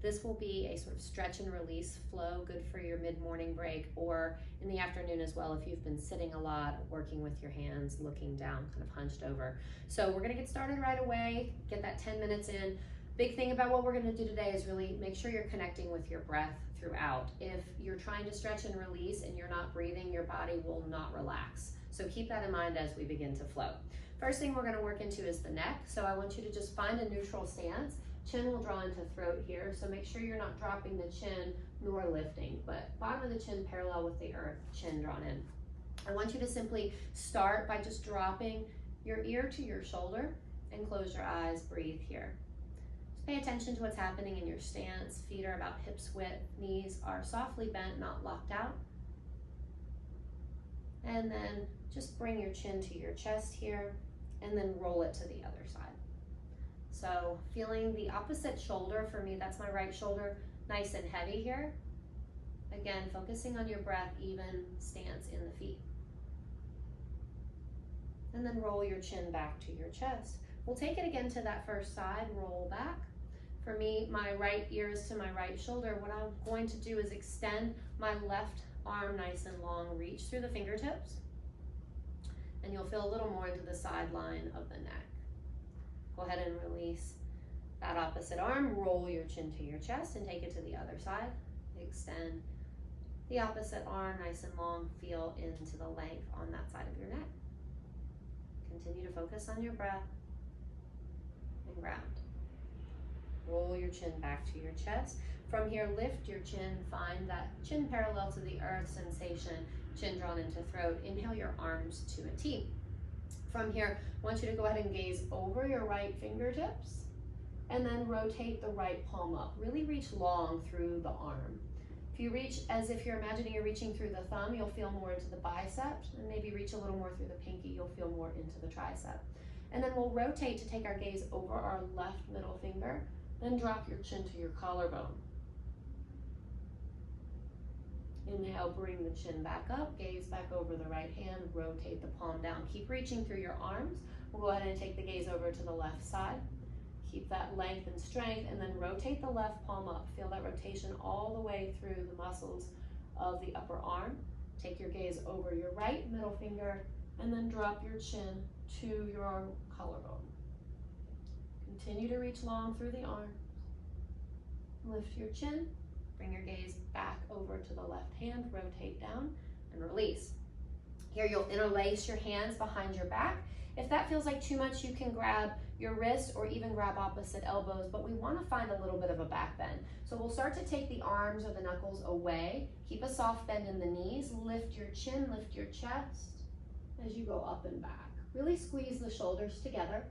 This will be a sort of stretch and release flow, good for your mid-morning break or in the afternoon as well if you've been sitting a lot, working with your hands, looking down, kind of hunched over. So we're gonna get started right away, get that 10 minutes in. Big thing about what we're gonna do today is really make sure you're connecting with your breath throughout. If you're trying to stretch and release and you're not breathing, your body will not relax. So keep that in mind as we begin to flow. First thing we're gonna work into is the neck. So I want you to just find a neutral stance. Chin will draw into throat here, so make sure you're not dropping the chin nor lifting, but bottom of the chin parallel with the earth, chin drawn in. I want you to simply start by just dropping your ear to your shoulder and close your eyes, breathe here. Just pay attention to what's happening in your stance. Feet are about hips width, knees are softly bent, not locked out. And then just bring your chin to your chest here and then roll it to the other side. So feeling the opposite shoulder, for me that's my right shoulder, nice and heavy here. Again, focusing on your breath, even stance in the feet. And then roll your chin back to your chest. We'll take it again to that first side, roll back. For me, my right ear is to my right shoulder. What I'm going to do is extend my left arm nice and long, reach through the fingertips, and you'll feel a little more into the side line of the neck. Go ahead and release that opposite arm, roll your chin to your chest and take it to the other side. Extend the opposite arm nice and long, feel into the length on that side of your neck. Continue to focus on your breath and ground. Roll your chin back to your chest. From here, lift your chin, find that chin parallel to the earth sensation, chin drawn into throat. Inhale your arms to a T. From here, I want you to go ahead and gaze over your right fingertips and then rotate the right palm up. Really reach long through the arm. If you reach as if you're imagining you're reaching through the thumb, you'll feel more into the bicep, and maybe reach a little more through the pinky, you'll feel more into the tricep. And then we'll rotate to take our gaze over our left middle finger, then drop your chin to your collarbone. Inhale, bring the chin back up, gaze back over the right hand, rotate the palm down. Keep reaching through your arms. We'll go ahead and take the gaze over to the left side. Keep that length and strength, and then rotate the left palm up. Feel that rotation all the way through the muscles of the upper arm. Take your gaze over your right middle finger, and then drop your chin to your collarbone. Continue to reach long through the arms. Lift your chin. Bring your gaze back over to the left hand, rotate down and release. Here you'll interlace your hands behind your back. If that feels like too much, you can grab your wrist or even grab opposite elbows, but we want to find a little bit of a back bend. So we'll start to take the arms or the knuckles away. Keep a soft bend in the knees, lift your chin, lift your chest as you go up and back. Really squeeze the shoulders together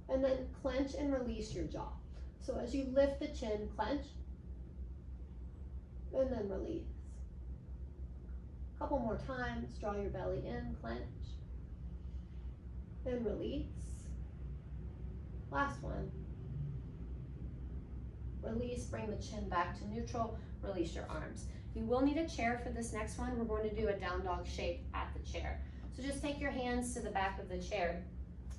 and then clench and release your jaw. So as you lift the chin, clench, and then release. A couple more times, draw your belly in, clench, and release. Last one. Release, bring the chin back to neutral, release your arms. You will need a chair for this next one. We're going to do a down dog shape at the chair. So just take your hands to the back of the chair.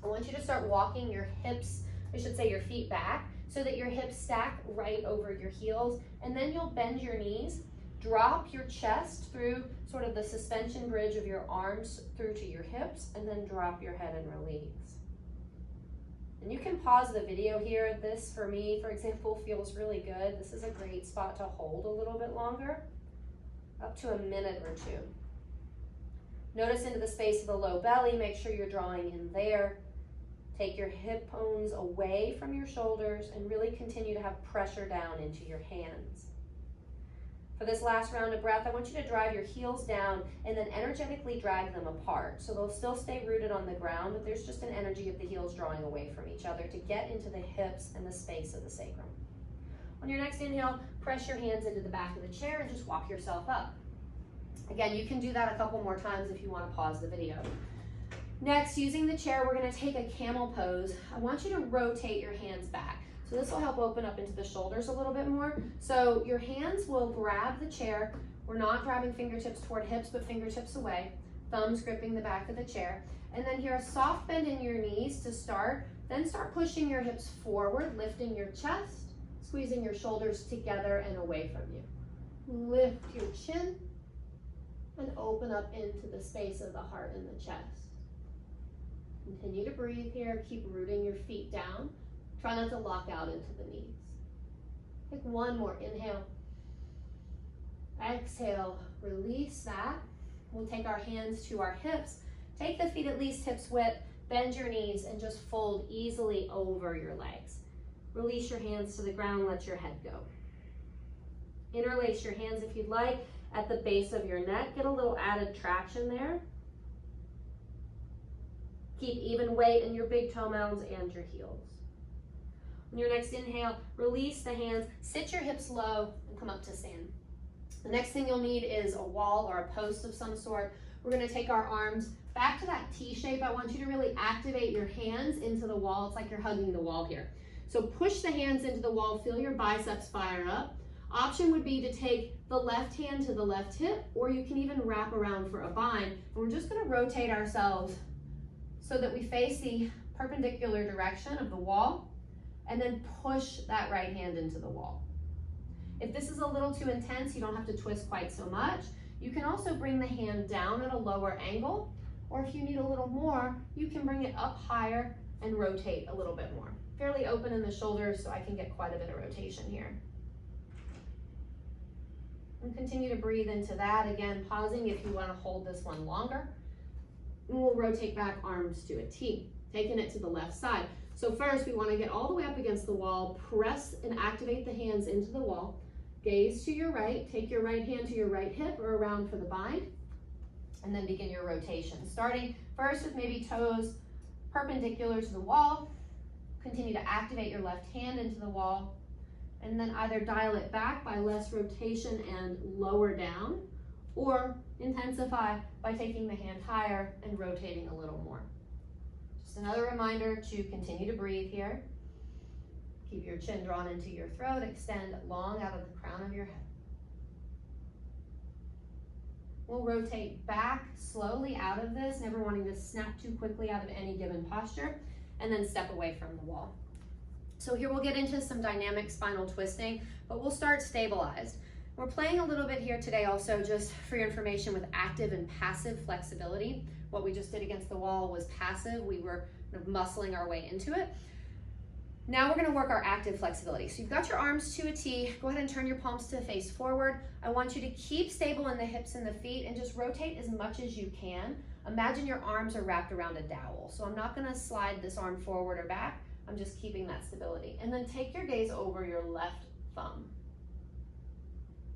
I want you to start walking your hips, I should say your feet back, so that your hips stack right over your heels, and then you'll bend your knees, drop your chest through sort of the suspension bridge of your arms through to your hips, and then drop your head and release. And you can pause the video here. This, for me, for example, feels really good. This is a great spot to hold a little bit longer, up to a minute or two. Notice into the space of the low belly, make sure you're drawing in there. Take your hip bones away from your shoulders and really continue to have pressure down into your hands. For this last round of breath, I want you to drive your heels down and then energetically drag them apart. So they'll still stay rooted on the ground, but there's just an energy of the heels drawing away from each other to get into the hips and the space of the sacrum. On your next inhale, press your hands into the back of the chair and just walk yourself up. Again, you can do that a couple more times if you want to pause the video. Next, using the chair, we're going to take a camel pose. I want you to rotate your hands back. So this will help open up into the shoulders a little bit more. So your hands will grab the chair. We're not grabbing fingertips toward hips, but fingertips away. Thumbs gripping the back of the chair. And then here, a soft bend in your knees to start. Then start pushing your hips forward, lifting your chest. squeezing your shoulders together and away from you. Lift your chin and open up into the space of the heart and the chest. Continue to breathe here. Keep rooting your feet down. Try not to lock out into the knees. Take one more inhale. Exhale, release that. We'll take our hands to our hips. Take the feet at least hips width, bend your knees, and just fold easily over your legs. Release your hands to the ground, let your head go. Interlace your hands if you'd like at the base of your neck. Get a little added traction there. Keep even weight in your big toe mounds and your heels. On your next inhale, release the hands, sit your hips low, and come up to stand. The next thing you'll need is a wall or a post of some sort. We're gonna take our arms back to that T shape. I want you to really activate your hands into the wall. It's like you're hugging the wall here. So push the hands into the wall, feel your biceps fire up. Option would be to take the left hand to the left hip, or you can even wrap around for a bind. And we're just gonna rotate ourselves so that we face the perpendicular direction of the wall, and then push that right hand into the wall. If this is a little too intense, you don't have to twist quite so much. You can also bring the hand down at a lower angle, or if you need a little more, you can bring it up higher and rotate a little bit more. Fairly open in the shoulders, so I can get quite a bit of rotation here. And continue to breathe into that. Again, pausing if you want to hold this one longer. And we'll rotate back arms to a T, taking it to the left side. So first, we want to get all the way up against the wall, press and activate the hands into the wall. Gaze to your right, take your right hand to your right hip or around for the bind, and then begin your rotation. Starting first with maybe toes perpendicular to the wall. Continue to activate your left hand into the wall, and then either dial it back by less rotation and lower down, or intensify by taking the hand higher and rotating a little more. Just another reminder to continue to breathe here. Keep your chin drawn into your throat, extend long out of the crown of your head. We'll rotate back slowly out of this, never wanting to snap too quickly out of any given posture, and then step away from the wall. So here we'll get into some dynamic spinal twisting, but we'll start stabilized. We're playing a little bit here today also, just for your information, with active and passive flexibility. What we just did against the wall was passive. We were kind of muscling our way into it. Now we're gonna work our active flexibility. So you've got your arms to a T. Go ahead and turn your palms to face forward. I want you to keep stable in the hips and the feet and just rotate as much as you can. Imagine your arms are wrapped around a dowel. So I'm not gonna slide this arm forward or back. I'm just keeping that stability. And then take your gaze over your left thumb.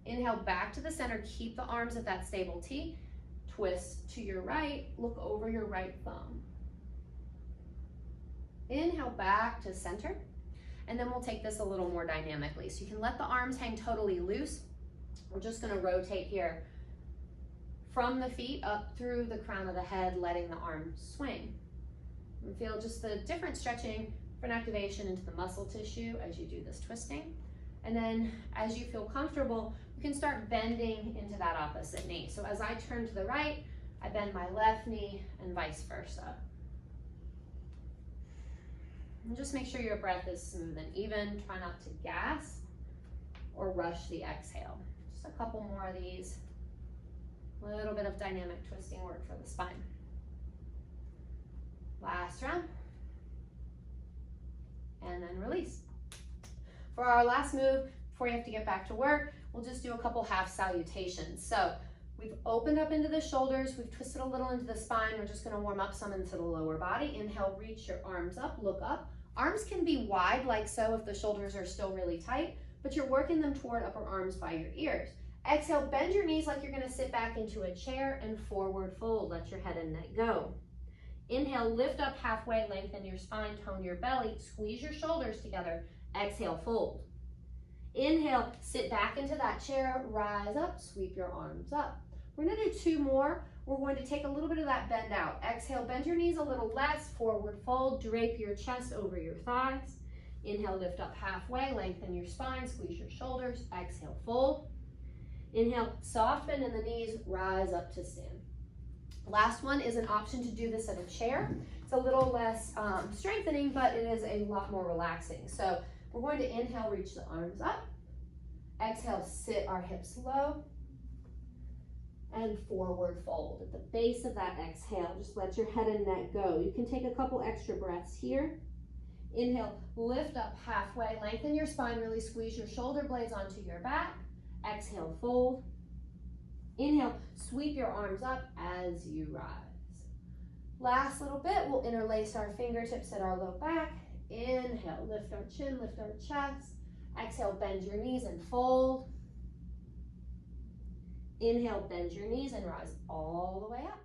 Inhale back to the center, keep the arms at that stable T. Twist to your right, look over your right thumb. Inhale back to center, and then we'll take this a little more dynamically. So you can let the arms hang totally loose. We're just gonna rotate here from the feet up through the crown of the head, letting the arms swing. And feel just the different stretching for an activation into the muscle tissue as you do this twisting. And then as you feel comfortable, you can start bending into that opposite knee. So as I turn to the right, I bend my left knee and vice versa. And just make sure your breath is smooth and even. Try not to gas or rush the exhale. Just a couple more of these. A little bit of dynamic twisting work for the spine. Last round. And then release. For our last move, before you have to get back to work, we'll just do a couple half salutations. So we've opened up into the shoulders, we've twisted a little into the spine. We're just gonna warm up some into the lower body. Inhale, reach your arms up, look up. Arms can be wide like so if the shoulders are still really tight, but you're working them toward upper arms by your ears. Exhale, bend your knees like you're gonna sit back into a chair and forward fold. Let your head and neck go. Inhale, lift up halfway, lengthen your spine, tone your belly, squeeze your shoulders together. Exhale, fold. Inhale, sit back into that chair, rise up, sweep your arms up. We're gonna do two more. We're going to take a little bit of that bend out. Exhale, bend your knees a little less, forward fold, drape your chest over your thighs. Inhale, lift up halfway, lengthen your spine, squeeze your shoulders. Exhale, fold. Inhale, soft bend in the knees, rise up to stand. Last one is an option to do this at a chair. It's a little less strengthening, but it is a lot more relaxing. So We're going to inhale, reach the arms up. Exhale, sit our hips low. And forward fold. At the base of that exhale, just let your head and neck go. You can take a couple extra breaths here. Inhale, lift up halfway, lengthen your spine, really squeeze your shoulder blades onto your back. Exhale, fold. Inhale, sweep your arms up as you rise. Last little bit, we'll interlace our fingertips at our low back. Inhale, lift our chin, lift our chest. Exhale, bend your knees and fold. Inhale, bend your knees and rise all the way up.